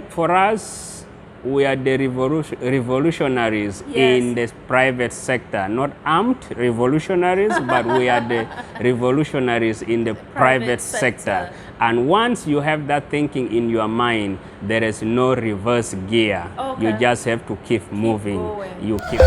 For us, we are the revolutionaries in the private sector, not armed revolutionaries, but we are the revolutionaries in the private sector. And once you have that thinking in your mind, there is no reverse gear. You just have to keep moving. You keep.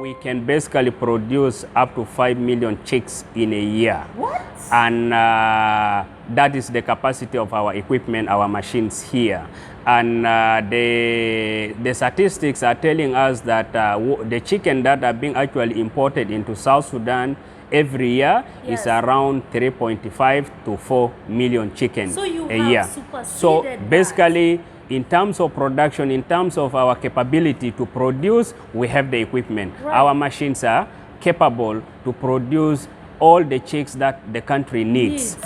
We can basically produce up to 5 million chicks in a year. What? And that is the capacity of our equipment, our machines here. And the statistics are telling us that the chicken that are being actually imported into South Sudan every year is around 3.5 to 4 million chickens a year. So basically, in terms of production, in terms of our capability to produce, we have the equipment. Our machines are capable to produce all the chicks that the country needs.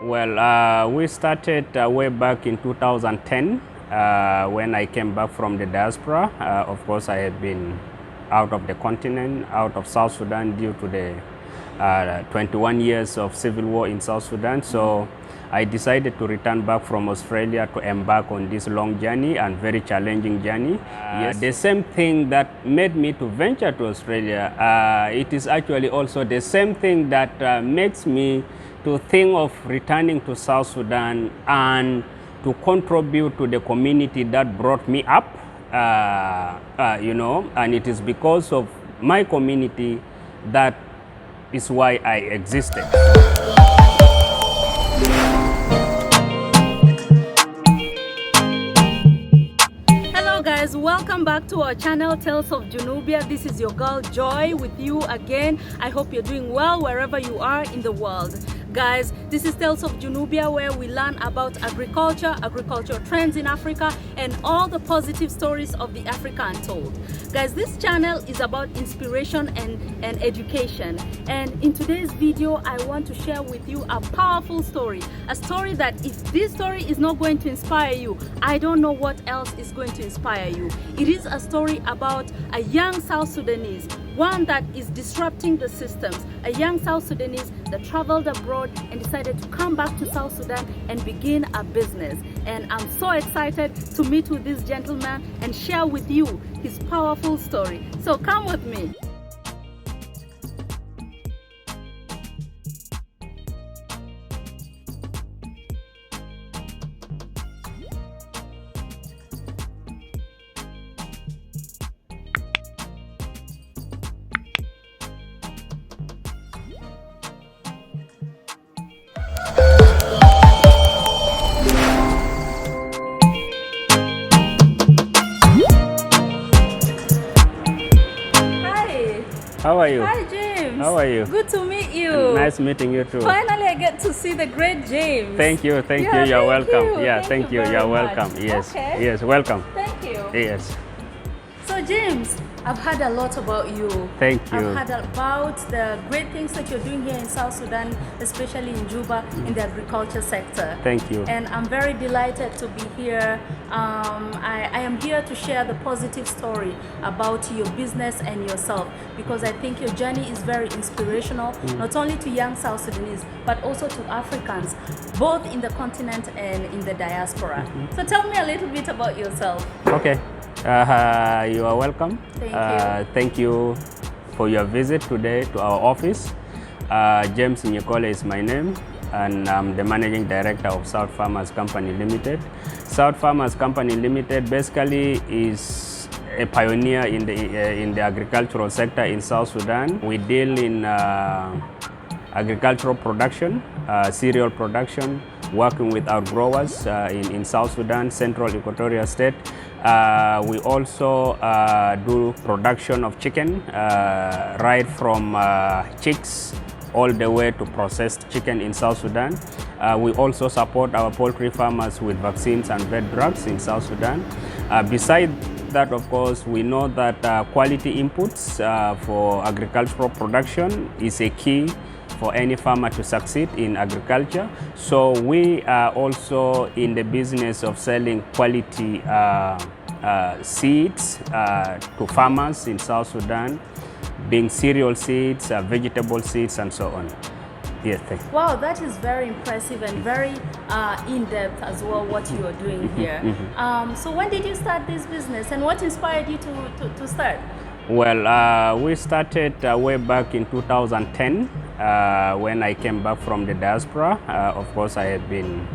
Well, we started way back in 2010 when I came back from the diaspora. Of course, I had been out of the continent, out of South Sudan due to the 21 years of civil war in South Sudan. So I decided to return back from Australia to embark on this long journey and very challenging journey. The same thing that made me to venture to Australia, it is actually also the same thing that makes me to think of returning to South Sudan and to contribute to the community that brought me up, you know, and it is because of my community that is why I existed. Hello guys, welcome back to our channel Tales of Junubia. This is your girl Joy with you again. I hope you're doing well wherever you are in the world. Guys, this is Tales of Junubia, where we learn about agriculture, agricultural trends in Africa, and all the positive stories of the Africa Untold. Guys, this channel is about inspiration and education. And in today's video, I want to share with you a powerful story. A story that if this story is not going to inspire you, I don't know what else is going to inspire you. It is a story about a young South Sudanese, one that is disrupting the systems, a young South Sudanese that traveled abroad and decided to come back to South Sudan and begin a business. And I'm so excited to meet with this gentleman and share with you his powerful story. So come with me. How are you? Hi James. How are you? Good to meet you. Nice meeting you too. Finally I get to see the great James. Thank you, thank you. You're welcome. Yeah, thank you. You're welcome. Much. Yes, Okay. yes, welcome. Thank you. Yes. So James, I've heard a lot about you. Thank you. I've heard about the great things that you're doing here in South Sudan, especially in Juba, in the agriculture sector. Thank you. And I'm very delighted to be here. I am here to share the positive story about your business and yourself, because I think your journey is very inspirational, not only to young South Sudanese, but also to Africans, both in the continent and in the diaspora. So tell me a little bit about yourself. Okay. You are welcome. Thank you. Thank you for your visit today to our office. James Nyikole is my name, and I'm the Managing Director of South Farmers Company Limited. South Farmers Company Limited basically is a pioneer in the agricultural sector in South Sudan. We deal in agricultural production, cereal production, working with our growers in South Sudan, Central Equatoria State. We also do production of chicken, right from chicks all the way to processed chicken in South Sudan. We also support our poultry farmers with vaccines and vet drugs in South Sudan. Besides that, of course, we know that quality inputs for agricultural production is a key for any farmer to succeed in agriculture. So we are also in the business of selling quality seeds to farmers in South Sudan. being cereal seeds, vegetable seeds, and so on. Yes, thank you. Wow, that is very impressive and very in-depth as well, what you are doing here. So when did you start this business and what inspired you to start? Well, we started way back in 2010 when I came back from the diaspora. Of course, I had been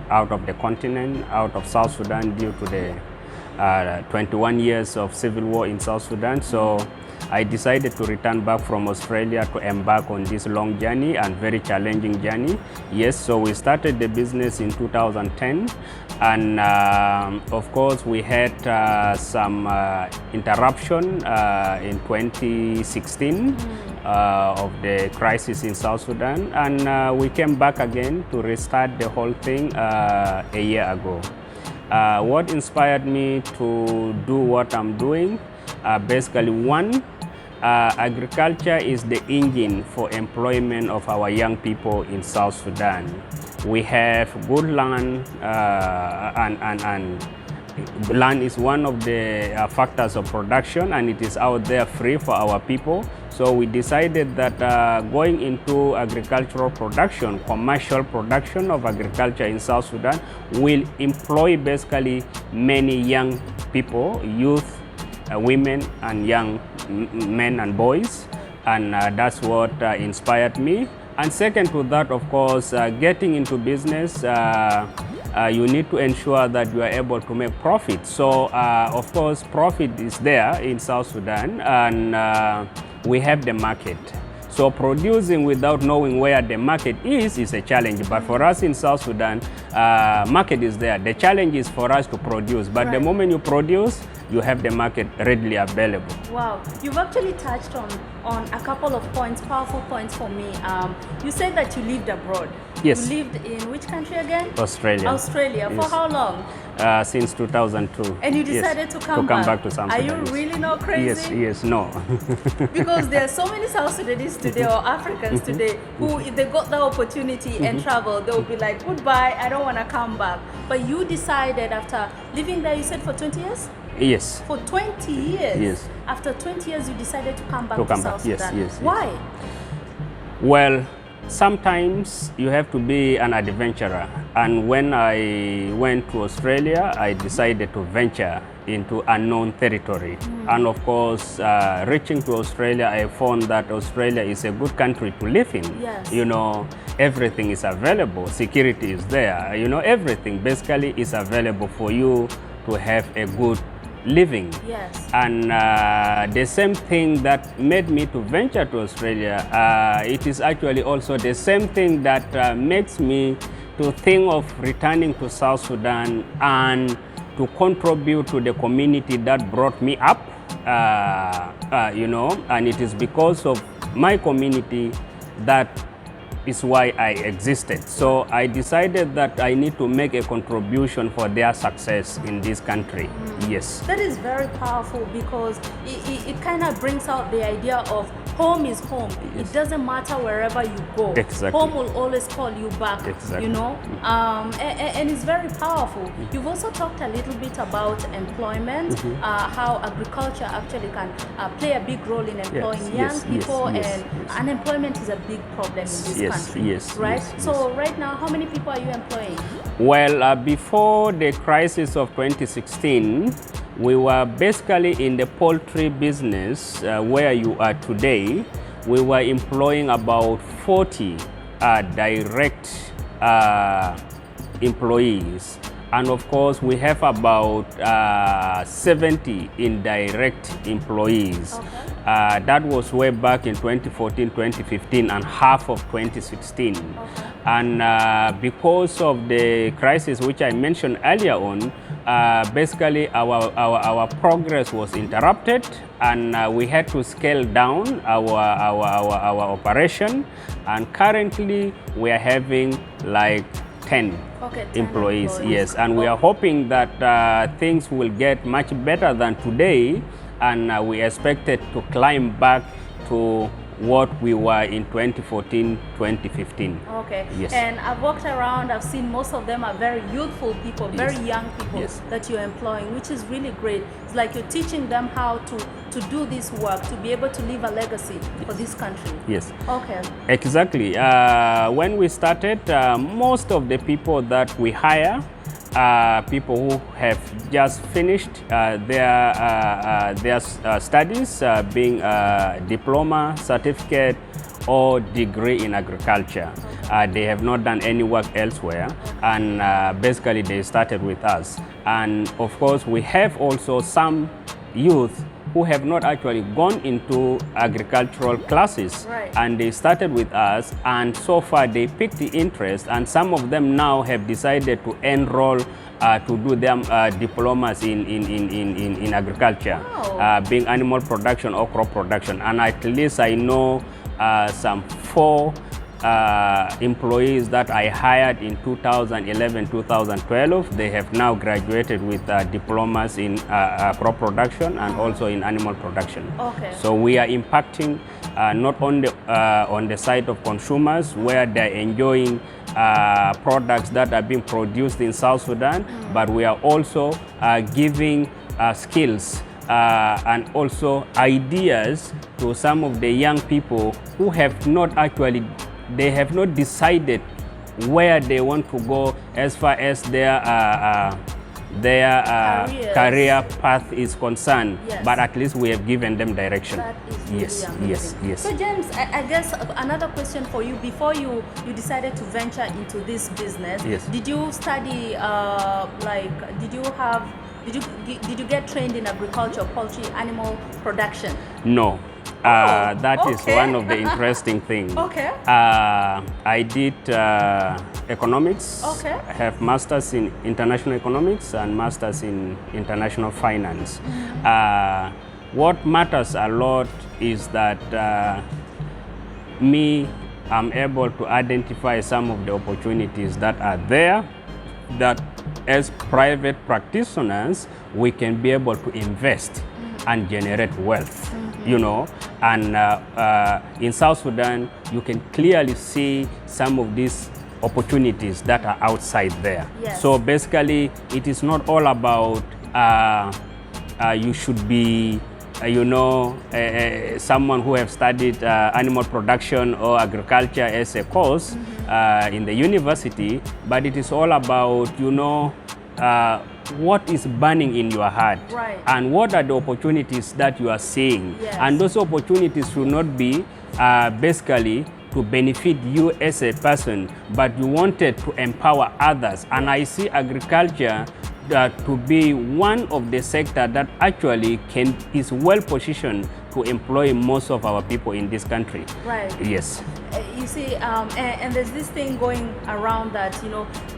out of the continent, out of South Sudan due to the 21 years of civil war in South Sudan. So I decided to return back from Australia to embark on this long journey and very challenging journey. Yes, so we started the business in 2010, and of course we had some interruption in 2016 of the crisis in South Sudan, and we came back again to restart the whole thing a year ago. What inspired me to do what I'm doing? Basically, one, agriculture is the engine for employment of our young people in South Sudan. We have good land, and land is one of the factors of production, and it is out there free for our people. So we decided that going into agricultural production, commercial production of agriculture in South Sudan will employ basically many young people, youth, women and young men and boys, and that's what inspired me. And second to that, of course, getting into business, you need to ensure that you are able to make profit. So of course profit is there in South Sudan, and we have the market. So producing without knowing where the market is a challenge. But for us in South Sudan, market is there. The challenge is for us to produce. But the moment you produce, you have the market readily available. Wow, you've actually touched on a couple of points, powerful points for me. You said that you lived abroad. Yes. You lived in which country again? Australia. Australia. Yes. For how long? Since 2002. And you decided to come back to South Are Sudan. you really not crazy? Yes, no. Because there are so many South Sudanese today or Africans today who, if they got the opportunity and travel, they'll be like, goodbye, I don't want to come back. But you decided after living there, you said for 20 years? Yes. For 20 years? Yes. After 20 years, you decided to come back to South Sudan. Yes. Why? Well, sometimes you have to be an adventurer. And when I went to Australia, I decided to venture into unknown territory. And of course, reaching to Australia, I found that Australia is a good country to live in. Yes. You know, everything is available. Security is there. You know, everything basically is available for you to have a good living. Yes. And the same thing that made me to venture to Australia, it is actually also the same thing that makes me to think of returning to South Sudan and to contribute to the community that brought me up, you know, and it is because of my community that is why I existed. So I decided that I need to make a contribution for their success in this country. Yes. That is very powerful because it kind of brings out the idea of home is home. Yes. It doesn't matter wherever you go. Exactly. Home will always call you back. Exactly. You know, and it's very powerful. You've also talked a little bit about employment, how agriculture actually can play a big role in employing young people, and unemployment is a big problem in this country. Yes. Right. Yes. So right now, how many people are you employing? Well, before the crisis of 2016, we were basically in the poultry business where you are today. We were employing about 40 direct employees. And of course, we have about 70 indirect employees. Okay. That was way back in 2014, 2015, and half of 2016. Okay. And because of the crisis which I mentioned earlier on, basically our progress was interrupted, and we had to scale down our operation. And currently, we are having like 10 employees. Yes, and we are hoping that things will get much better than today, and we expected to climb back to what we were in 2014, 2015. Okay. Yes. And I've walked around, I've seen most of them are very youthful people, very Yes. young people Yes. that you're employing, which is really great. It's like you're teaching them how to do this work, to be able to leave a legacy for this country. Yes. Okay. Exactly. When we started, most of the people that we hire people who have just finished their studies, being a diploma, certificate, or degree in agriculture. They have not done any work elsewhere, and basically they started with us. And of course, we have also some youth who have not actually gone into agricultural classes, Right. and they started with us, and so far they picked the interest, and some of them now have decided to enroll to do their diplomas in agriculture, Wow. being animal production or crop production. And at least I know some 4 employees that I hired in 2011, 2012. They have now graduated with diplomas in crop production and also in animal production. Okay. So we are impacting not only on the side of consumers, where they're enjoying products that are being produced in South Sudan, but we are also giving skills and also ideas to some of the young people who have not actually, they have not decided where they want to go as far as their career path is concerned. Yes. But at least we have given them direction. That is really Yes, amazing. yes, yes. So James, I guess another question for you, before you decided to venture into this business, Yes. did you study, did you get trained in agriculture, poultry, animal production? No. That is okay. one of the interesting things. Okay. I did economics. Okay. I have masters in international economics and masters in international finance. What matters a lot is that I'm able to identify some of the opportunities that are there, that as private practitioners we can be able to invest and generate wealth. You know, and in South Sudan, you can clearly see some of these opportunities that are outside there. Yes. So basically, it is not all about you should be, someone who have studied animal production or agriculture as a course in the university, but it is all about, what is burning in your heart, Right. and what are the opportunities that you are seeing. Yes. And those opportunities should not be basically to benefit you as a person, but you wanted to empower others. And I see agriculture to be one of the sector that actually is well positioned to employ most of our people in this country. Right. Yes. You see, and there's this thing going around that,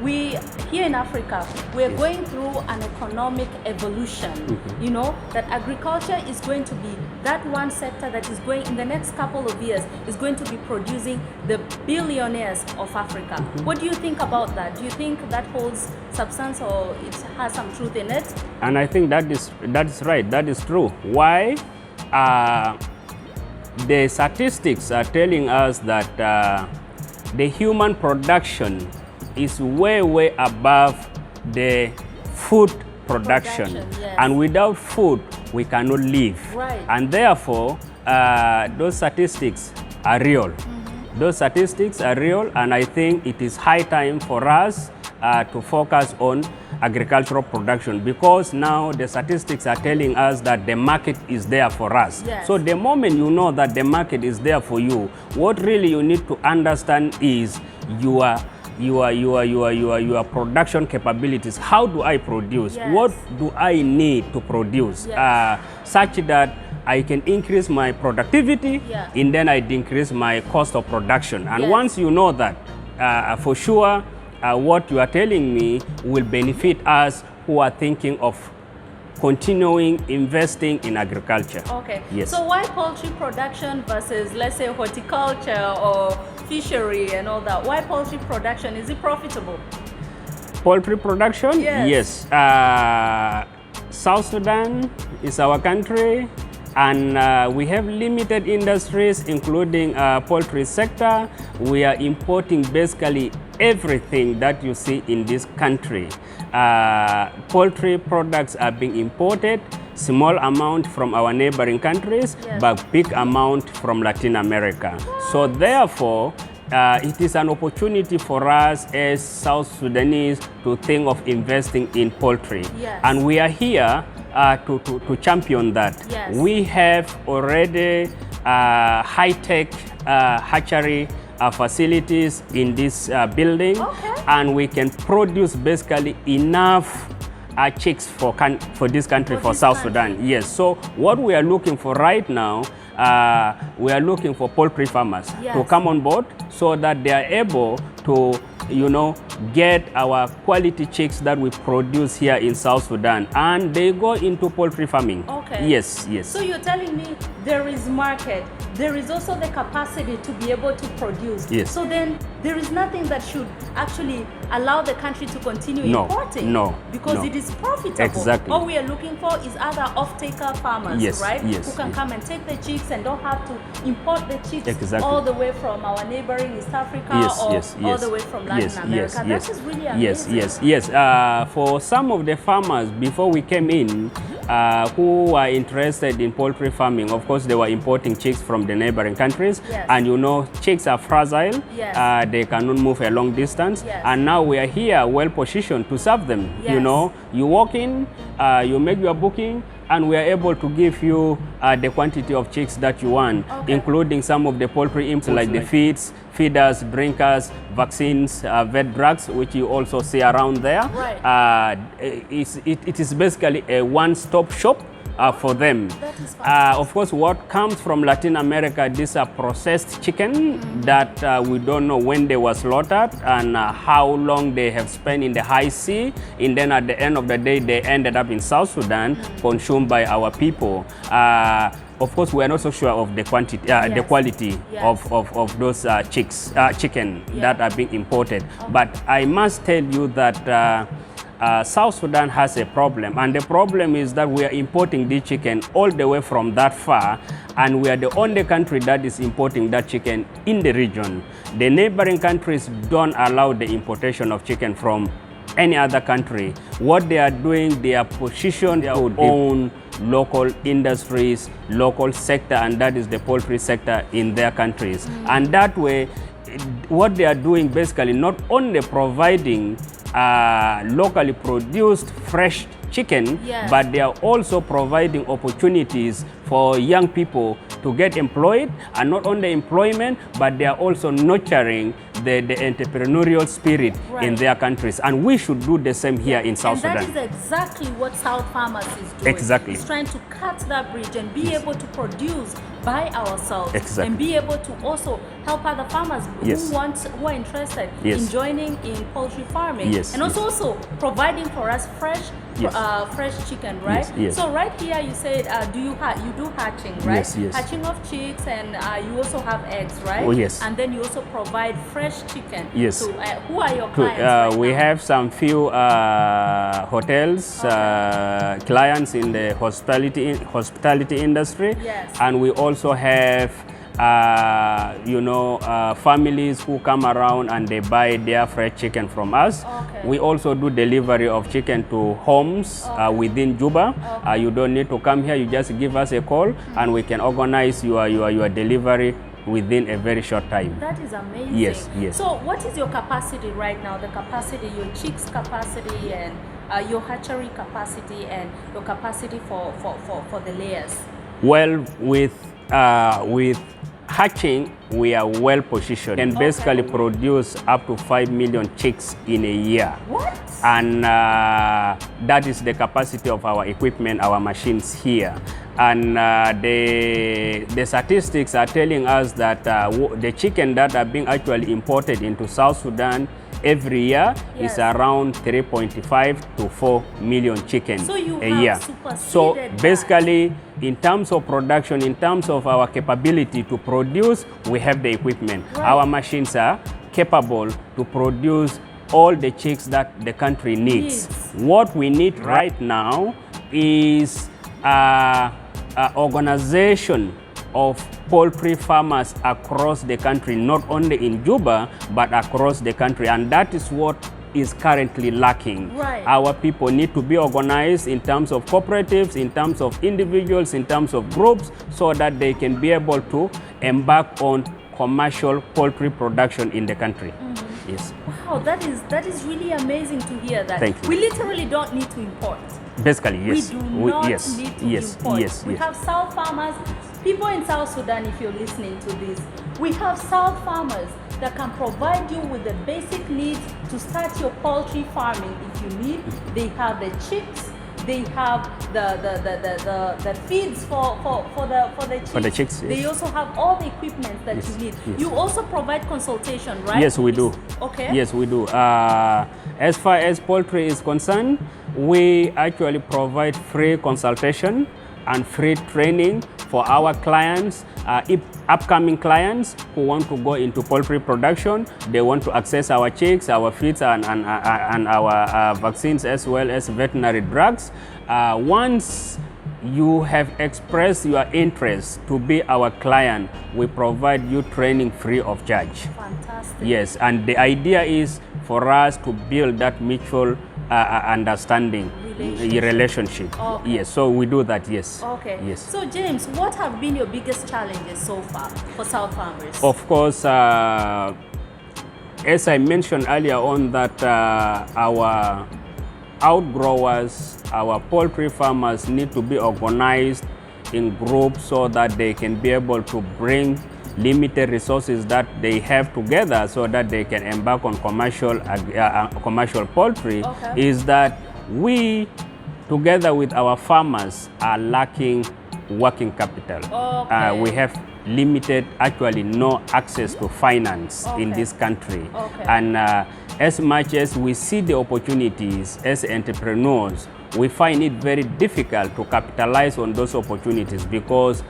we here in Africa, we're Yes. going through an economic evolution, that agriculture is going to be that one sector that is going, in the next couple of years, is going to be producing the billionaires of Africa. What do you think about that? Do you think that holds substance, or it has some truth in it? And I think that is right. That is true. Why? The statistics are telling us that the human production is way above the food production. Yes. And without food, we cannot live. Right. And therefore, those statistics are real. Those statistics are real, and I think it is high time for us to focus on agricultural production, because now the statistics are telling us that the market is there for us. Yes. So the moment you know that the market is there for you, what really you need to understand is your production capabilities. How do I produce? Yes. What do I need to produce? Yes. Such that I can increase my productivity, Yeah. and then I decrease my cost of production. And Yes. once you know that, for sure, what you are telling me will benefit us who are thinking of continuing investing in agriculture. Okay. Yes. So why poultry production versus, let's say, horticulture or fishery and all that? Why poultry production? Is it profitable? Poultry production? Yes. South Sudan is our country. And we have limited industries, including poultry sector. We are importing basically everything that you see in this country. Poultry products are being imported, small amount from our neighboring countries, but big amount from Latin America. So therefore, it is an opportunity for us as South Sudanese to think of investing in poultry. And we are here to champion that. We have already high-tech hatchery facilities in this building, and we can produce basically enough chicks for this country, for South Sudan. Yes, so what we are looking for right now, we are looking for poultry farmers to come on board so that they are able to, get our quality chicks that we produce here in South Sudan, and they go into poultry farming. Yes. So you're telling me there is market, there is also the capacity to be able to produce. So then there is nothing that should actually allow the country to continue importing. Because it is profitable. All we are looking for is other off-taker farmers, right? Who can come and take the chicks and don't have to import the chicks all the way from our neighboring East Africa or all the way from Latin America. That is really amazing. For some of the farmers before we came in, who are interested in poultry farming, of course they were importing chicks from the neighboring countries, and chicks are fragile, they cannot move a long distance, and now we are here well positioned to serve them. You walk in, you make your booking, and we are able to give you the quantity of chicks that you want, including some of the poultry inputs like the feeders, drinkers, vaccines, vet drugs, which you also see around there. It is basically a one-stop shop for them. Of course, what comes from Latin America, these are processed chicken that we don't know when they were slaughtered and how long they have spent in the high sea, and then at the end of the day they ended up in South Sudan, consumed by our people. Of course, we are not so sure of the quantity, the quality of those chicken that are being imported. But I must tell you that South Sudan has a problem, and the problem is that we are importing the chicken all the way from that far, and we are the only country that is importing that chicken in the region. The neighboring countries don't allow the importation of chicken from any other country. What they are doing, they are positioned their own local industries, local sector, and that is the poultry sector in their countries. And that way, what they are doing basically not only providing locally produced fresh chicken, but they are also providing opportunities for young people to get employed, and not only employment, but they are also nurturing the entrepreneurial spirit in their countries. And we should do the same here in South Sudan. And that is exactly what South Farmers is doing. It's trying to cut that bridge and be able to produce by ourselves and be able to also help other farmers who are interested in joining in poultry farming, and also providing for us fresh chicken, right? So right here you said you do hatching, right? Hatching of chicks, and you also have eggs, right? And then you also provide fresh chicken. So who are your clients? We have some few hotels, clients in the hospitality industry, and we also have families who come around and they buy their fresh chicken from us. We also do delivery of chicken to homes within Juba. You don't need to come here, you just give us a call and we can organize your delivery within a very short time. That is amazing. So what is your capacity right now? The capacity, your chicks capacity, and your hatchery capacity, and your capacity for the layers? Well, with hatching, we are well positioned and basically produce up to 5 million chicks in a year. What? And that is the capacity of our equipment, our machines here. And the statistics are telling us that the chicken that are being actually imported into South Sudan every year is around 3.5 to 4 million chicken a year. So basically, in terms of production, in terms of our capability to produce, we have the equipment. Our machines are capable to produce all the chicks that the country needs. What we need right now is organization of poultry farmers across the country, not only in Juba, but across the country. And that is what is currently lacking. Right. Our people need to be organized in terms of cooperatives, in terms of individuals, in terms of groups, so that they can be able to embark on commercial poultry production in the country. Yes. Wow, that is really amazing to hear that. Thank you. We literally don't need to import. Basically, yes. We do not yes, need to yes, import. yes, We yes. have South farmers, people in South Sudan, if you're listening to this, we have South farmers that can provide you with the basic needs to start your poultry farming if you need. They have the chicks, they have the feeds for the chicks. For the chicks, yes. They also have all the equipment that Yes, you need. yes. You also provide consultation, right? Yes, we do. Okay. Yes, we do. As far as poultry is concerned, we actually provide free consultation and free training for our clients, upcoming clients who want to go into poultry production. They want to access our chicks, our feeds, and our vaccines, as well as veterinary drugs. Once you have expressed your interest to be our client, we provide you training free of charge. Fantastic. Yes, and the idea is for us to build that mutual understanding relationship. Okay. Yes, so we do that. Yes. Okay. Yes. So James, what have been your biggest challenges so far for South farmers? Of course, as I mentioned earlier on, that our outgrowers, our poultry farmers need to be organized in groups so that they can be able to bring limited resources that they have together so that they can embark on commercial poultry. Okay. Is that we, together with our farmers, are lacking working capital. Okay. We have limited, actually no access to finance in Okay. this country. Okay. And as much as we see the opportunities as entrepreneurs, we find it very difficult to capitalize on those opportunities because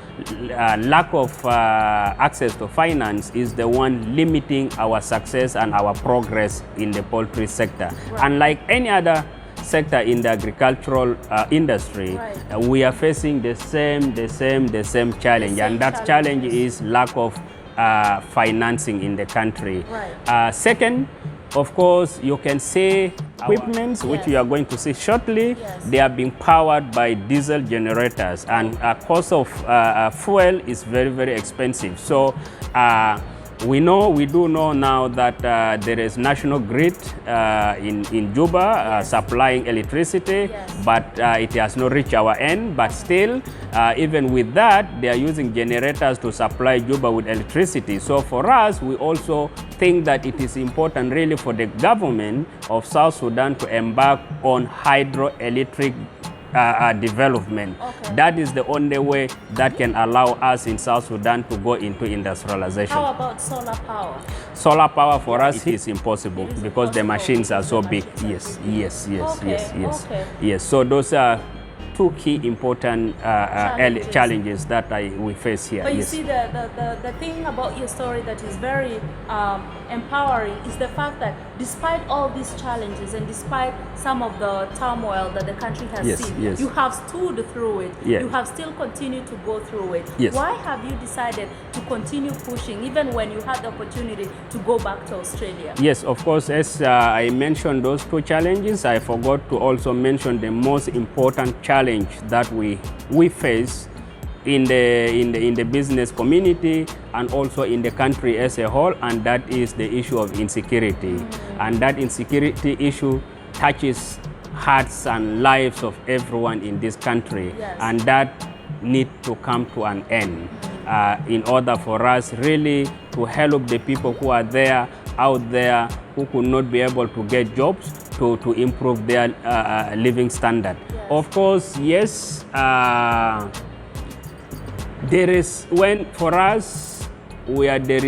lack of access to finance is the one limiting our success and our progress in the poultry sector. Right. Unlike any other sector in the agricultural industry, Right. we are facing the same challenge, and that challenge is lack of financing in the country. Right. Second, of course, you can see equipments, which Yes. you are going to see shortly. Yes. They are being powered by diesel generators, and cost of fuel is very, very expensive. So we do know now that there is national grid in Juba supplying electricity, Yes. but it has not reached our end. But still, even with that, they are using generators to supply Juba with electricity. So for us, we also think that it is important really for the government of South Sudan to embark on hydroelectric development. Okay. That is the only way that can allow us in South Sudan to go into industrialization. How about solar power? Solar power for us is impossible It is because the impossible machines are so because big. the Yes, machines are yes, big. yes, Okay, yes, yes. okay. Yes, so those are two key important Challenges. challenges that we face here. But you Yes. see, the thing about your story that is very empowering is the fact that despite all these challenges and despite some of the turmoil that the country has Yes, seen, yes. you have stood through it. Yeah. You have still continued to go through it. Yes. Why have you decided to continue pushing even when you had the opportunity to go back to Australia? Yes, of course, as I mentioned those two challenges, I forgot to also mention the most important challenge that we face in the business community and also in the country as a whole, and that is the issue of insecurity. And that insecurity issue touches hearts and lives of everyone in this country. Yes. And that need to come to an end in order for us really to help the people who are out there who could not be able to get jobs to improve their living standard. Yes. Of course, yes, there is, for us, we are the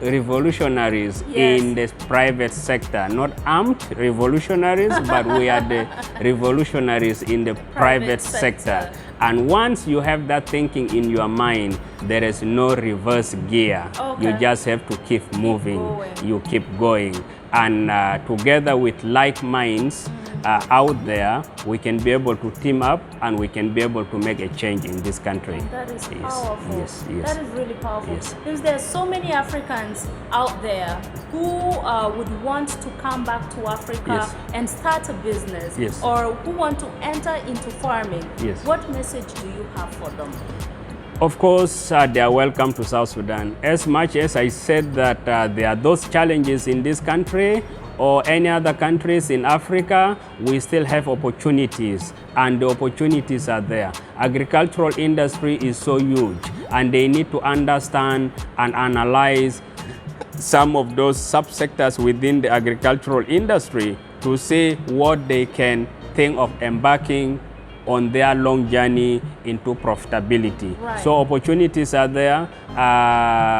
revolutionaries Yes. in the private sector, not armed revolutionaries, but we are the revolutionaries in the private sector. And once you have that thinking in your mind, there is no reverse gear. Okay. You just have to keep moving. going. You keep going. And together with like minds, out there, we can be able to team up and we can be able to make a change in this country. That is powerful. Yes. That is really powerful. Yes. Because there are so many Africans out there who would want to come back to Africa and start a business, or who want to enter into farming. What message do you have for them? Of course, they are welcome to South Sudan. As much as I said that there are those challenges in this country or any other countries in Africa, we still have opportunities, and the opportunities are there. Agricultural industry is so huge, and they need to understand and analyze some of those subsectors within the agricultural industry to see what they can think of embarking on their long journey into profitability. So opportunities are there.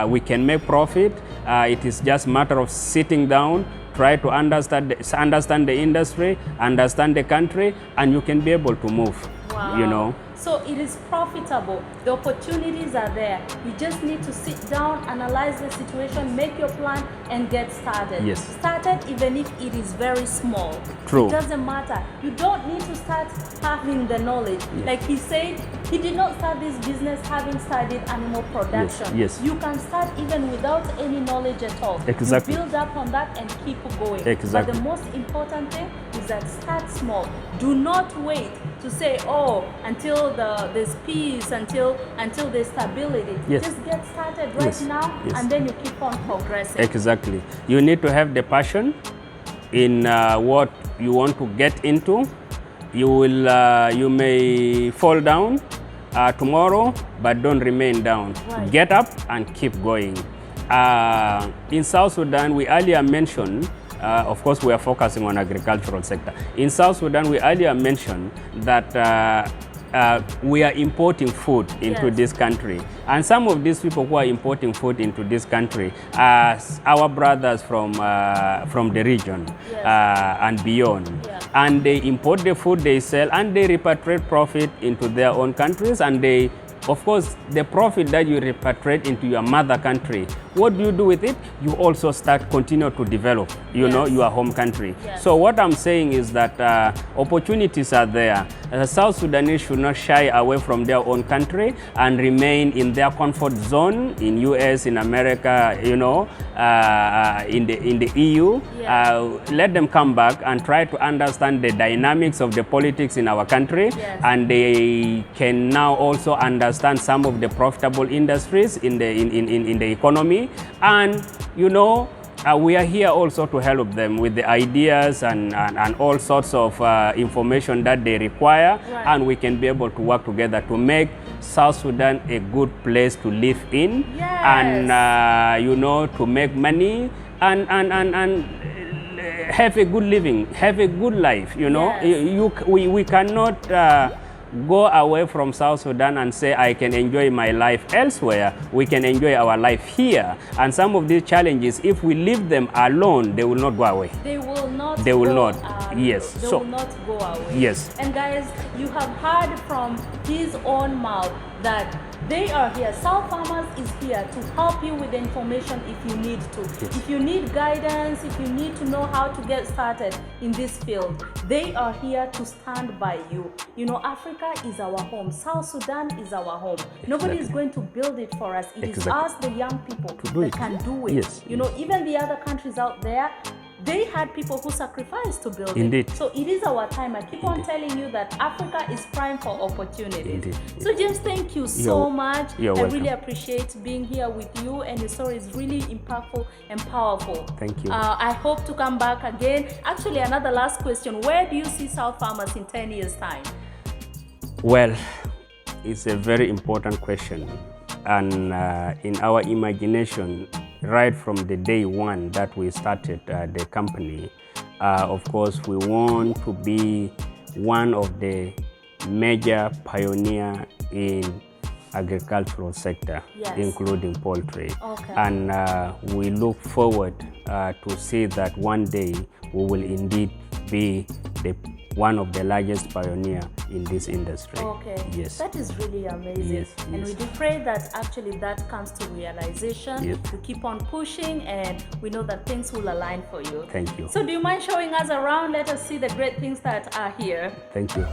We can make profit. It is just a matter of sitting down, try to understand the industry, understand the country, and you can be able to move. You know. So it is profitable. The opportunities are there. You just need to sit down, analyze the situation, make your plan, and get started. Started even if it is very small. True. It doesn't matter. You don't need to start having the knowledge. Like he said, he did not start this business having studied animal production. You can start even without any knowledge at all. Exactly. You build up on that and keep going. Exactly. But the most important thing is that start small. Do not wait to say, oh, until there's peace, until there's stability. Just get started right now, and then you keep on progressing. Exactly. You need to have the passion in what you want to get into. You may fall down tomorrow, but don't remain down. Get up and keep going. In South Sudan, we earlier mentioned, of course, we are focusing on agricultural sector. In South Sudan, we earlier mentioned that we are importing food into this country, and some of these people who are importing food into this country are our brothers from the region and beyond, and they import the food they sell, and they repatriate profit into their own countries, and they, of course, the profit that you repatriate into your mother country, what do you do with it? You also continue to develop, you know, your home country. So what I'm saying is that opportunities are there. South Sudanese should not shy away from their own country and remain in their comfort zone in US, in America, you know, in the EU. Let them come back and try to understand the dynamics of the politics in our country, and they can now also understand some of the profitable industries in the economy. And you know, we are here also to help them with the ideas and all sorts of information that they require, and we can be able to work together to make South Sudan a good place to live in, and you know, to make money and have a good living, have a good life. You know, we cannot go away from South Sudan and say, I can enjoy my life elsewhere. We can enjoy our life here. And some of these challenges, if we leave them alone, they will not go away. They will not. They will not. Yes. They will not go away. Yes. And guys, you have heard from his own mouth that they are here. South Farmers is here to help you with the information if you need to. If you need guidance, if you need to know how to get started in this field, they are here to stand by you. You know, Africa is our home. South Sudan is our home. Nobody is going to build it for us. It is us, the young people, that can do it. You know, even the other countries out there, they had people who sacrificed to build it. So it is our time. I keep on telling you that Africa is prime for opportunities. So James, thank you so much. I really appreciate being here with you, and your story is really impactful and powerful. Thank you. I hope to come back again. Actually, another last question. Where do you see South Farmers in 10 years' time? Well, it's a very important question. And in our imagination, right from the day one that we started the company, of course, we want to be one of the major pioneer in agricultural sector, including poultry. And we look forward to see that one day we will indeed be one of the largest pioneer in this industry. Okay. Yes. That is really amazing. Yes, and yes. we do pray that actually that comes to realization. Yes. You keep on pushing, and we know that things will align for you. Thank you. So do you mind showing us around? Let us see the great things that are here. Thank you.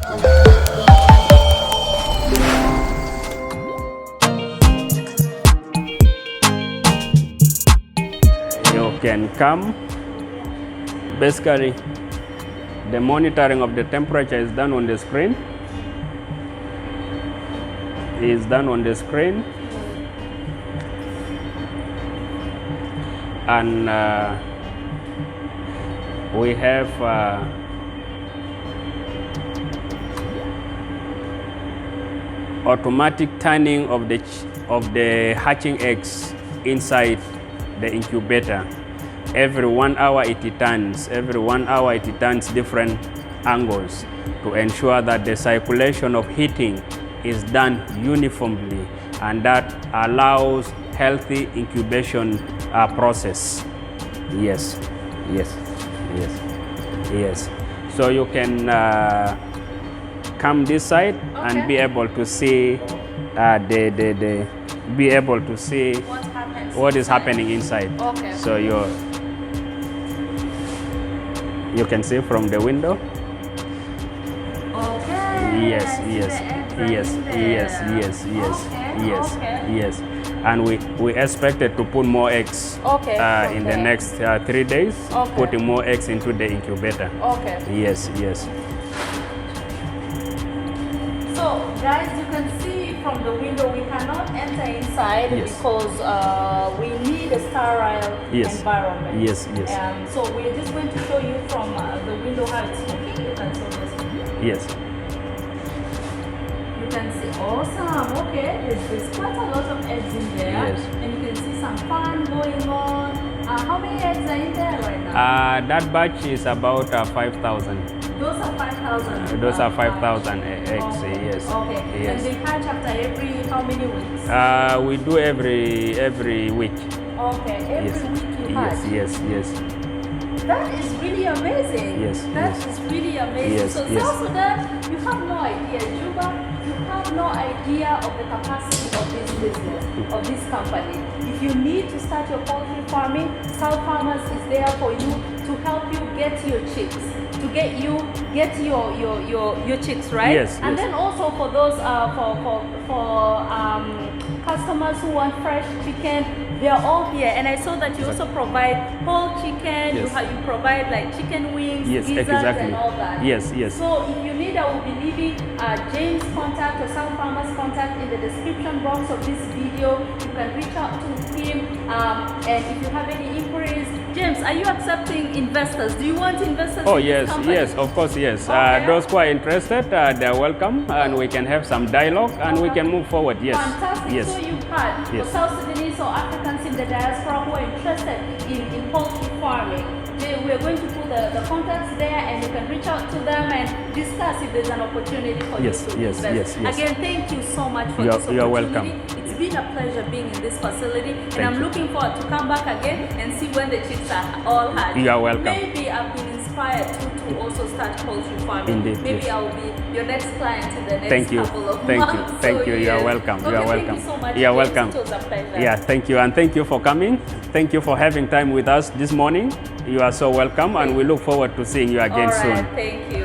You can come. Basically, the monitoring of the temperature is done on the screen. Is done on the screen, and we have automatic turning of the hatching eggs inside the incubator. Every 1 hour it turns. Every 1 hour it turns different angles to ensure that the circulation of heating is done uniformly, and that allows healthy incubation process. Yes, yes, yes, yes. So you can come this side and be able to see be able to see what is happening inside. Okay. So you can see from the window. Okay. Yes, yes, yes, yes, yes, yes, yes, yes. And we expected to put more eggs in the next 3 days, putting more eggs into the incubator. Okay. Yes, yes. So guys, you can see from the window we cannot enter inside because we need a sterile environment. Yes, yes. So we're just going to show you from the window how it's looking. You can show this. Yes. You can see, awesome, okay, there's quite a lot of eggs in there. Yes. And you can see some fun going on. How many eggs are in there right now? That batch is about 5,000. Those are 5,000? Those are 5,000 eggs, yes. Okay, Yes. and they hatch after every how many weeks? We do every week. Okay, every week you hatch? Yes, yes, yes. That is really amazing. Yes, That yes. is really amazing. Yes, So yes. South Sudan, you have no idea. Juba, you have no idea of the capacity of this business, of this company. If you need to start your poultry farming, South Farmers is there for you to help you get your chicks, to get your chicks, right? Yes, And yes. then also for those customers who want fresh chicken, they are all here. And I saw that you also provide whole chicken. Yes. You provide like chicken wings, Yes, gizzards, exactly. and all that. Yes, yes. So if you need, I will be leaving James' contact or South Farmers' contact in the description box of this video. You can reach out to him. And if you have any inquiries, James, are you accepting investors? Do you want investors? Oh in this yes, company? yes, of course, yes. Okay. Those who are interested, they are welcome, and we can have some dialogue, and we can move forward. Yes, Fantastic. yes. So you had Yes. for South Sudanese or Africans in the diaspora who are interested in poultry farming. We are going to put the contacts there, and you can reach out to them and discuss if there's an opportunity for Yes, you to yes, invest. yes, yes. Again, thank you so much for You're- this opportunity. you're welcome. It's been a pleasure being in this facility, and Thank I'm you. looking forward to come back again and see when the chicks are all hatched. You are welcome. Maybe I've been inspired to also start poultry farming. Indeed, Maybe yes. I will be your next client in the next Thank you, couple of thank you, months. thank So, you. You are yes. welcome. Okay, You are thank welcome. you so much. You are James. welcome. It was a pleasure. Yeah, thank you, and thank you for coming. Thank you for having time with us this morning. You are so welcome, and we look forward to seeing you again All right, soon. thank you.